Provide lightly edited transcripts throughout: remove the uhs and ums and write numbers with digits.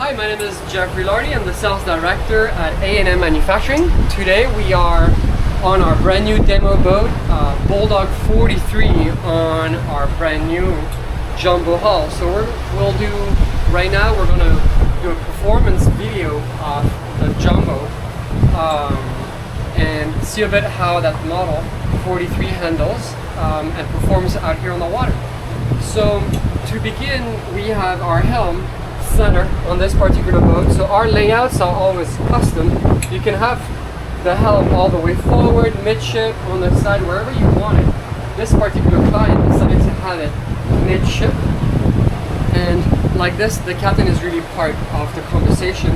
Hi, my name is Jeffrey Lardy. I'm the sales director at A&M Manufacturing. Today we are on our brand new demo boat, Bulldog 43, on our brand new jumbo hull. So right now we're going to do a performance video of the jumbo and see a bit how that model 43 handles and performs out here on the water. So to begin, we have our helm center on this particular boat. So our layouts are always custom. You can have the helm all the way forward, midship, on the side, wherever you want it. This particular client decided to have it midship, and like this, the captain is really part of the conversation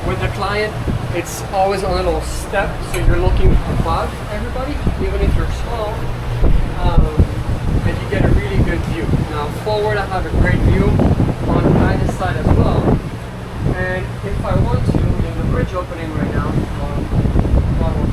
with the client. It's always on a little step, so you're looking above everybody, even if you're small, and you get a really good view. Now forward, I have a great view on either side as well, and if I want to, there's a bridge opening right now on model.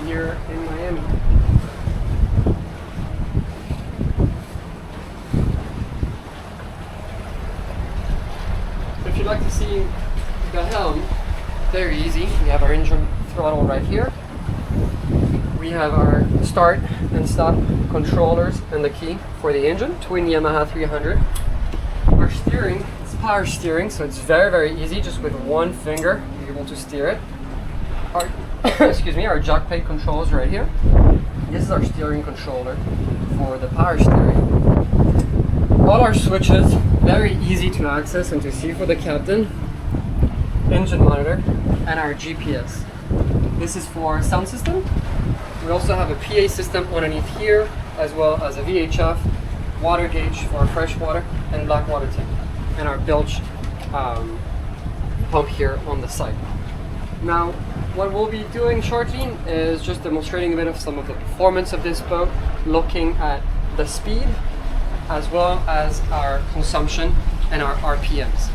Here in Miami. If you'd like to see the helm, very easy. We have our engine throttle right here. We have our start and stop controllers and the key for the engine, twin Yamaha 300. Our steering, it's power steering, so it's very easy. Just with one finger, you're able to steer it. Excuse me, our jack plate controls right here. This is our steering controller for the power steering. All our switches, very easy to access and to see for the captain. Engine monitor and our GPS. This is for sound system. We also have a PA system underneath here, as well as a VHF, water gauge for fresh water and black water tank, and our bilge pump here on the side. Now, what we'll be doing shortly is just demonstrating a bit of some of the performance of this boat, looking at the speed as well as our consumption and our RPMs.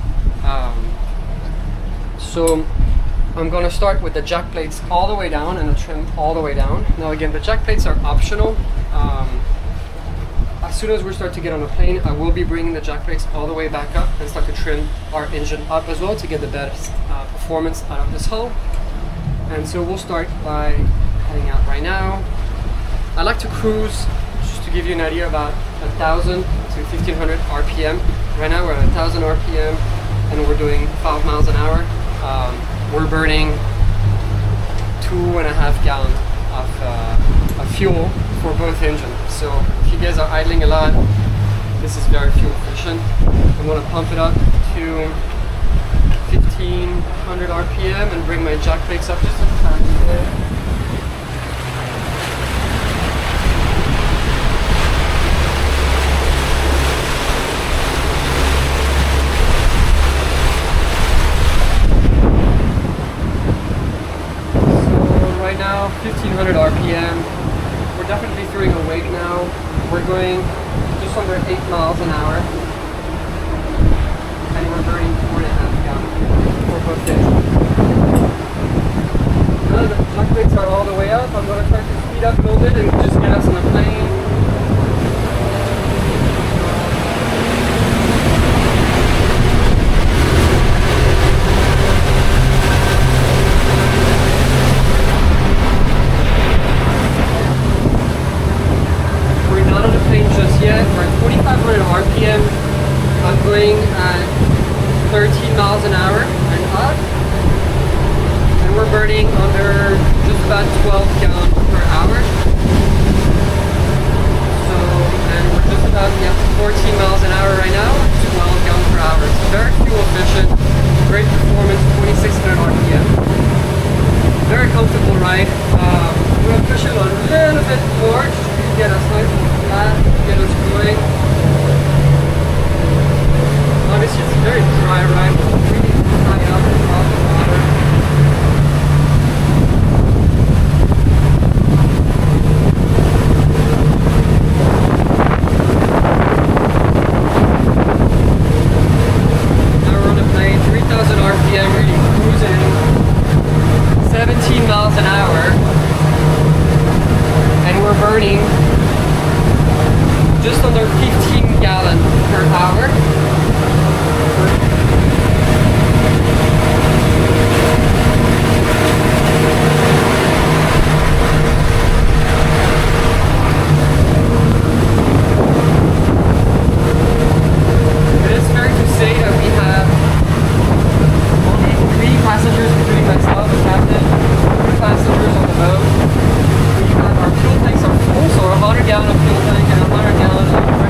So I'm going to start with the jack plates all the way down and the trim all the way down. Now again, the jack plates are optional. As soon as we start to get on the plane, I will be bringing the jack plates all the way back up and start to trim our engine up as well to get the best performance out of this hull. And so we'll start by heading out right now. I like to cruise, just to give you an idea, about 1,000 to 1,500 RPM. Right now we're at 1,000 RPM and we're doing 5 miles an hour. We're burning 2.5 gallons of fuel for both engines. So if you guys are idling a lot, this is very fuel efficient. I'm going to pump it up to 1,500 RPM and bring my jack plates up just a tiny bit. So right now, 1,500 RPM. We're definitely throwing a wake now. We're going just under 8 miles an hour. And we're burning 4.5 gallons for both engines. Now the jack plates are all the way up. I'm going to try to speed up a little bit and just get us on the plane. miles an hour and up. And we're burning under just about 12 gallons per hour. So, and we're just about 14 miles an hour right now, 12 gallons per hour. It's very fuel efficient, great performance, 2600 RPM. Very comfortable ride. We're gonna push it a little bit more to get us nice and flat, get us going. Obviously it's a very dry ride, really high up off the water. Now we're on a plane, 3000 RPM, really cruising, 17 miles an hour, and we're burning just under 15 gallons per hour. It is fair to say that we have only 3 passengers, including myself, the captain, 2 passengers on the boat. We have our fuel tanks are full, so a 100 gallon of fuel tank and a 100 gallon of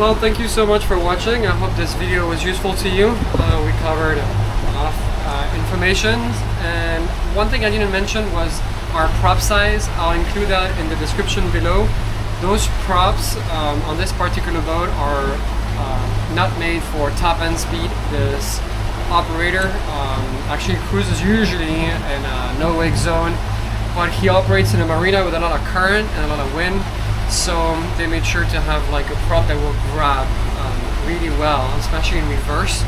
Well, thank you so much for watching. I hope this video was useful to you. We covered a lot of information, and one thing I didn't mention was our prop size. I'll include that in the description below. Those props on this particular boat are not made for top end speed. This operator actually cruises usually in a no wake zone, but he operates in a marina with a lot of current and a lot of wind. So they made sure to have like a prop that will grab really well, especially in reverse.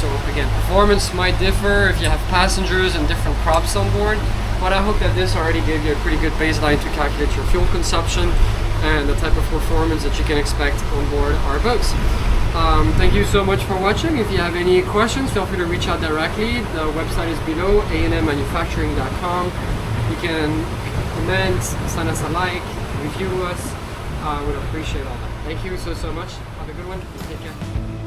So again, performance might differ if you have passengers and different props on board, but I hope that this already gave you a pretty good baseline to calculate your fuel consumption and the type of performance that you can expect on board our boats. Thank you so much for watching. If you have any questions, feel free to reach out directly. The website is below, A&M-manufacturing.com. You can comment, send us a like, review us. I would appreciate all that. Thank you so much. Have a good one. Take care.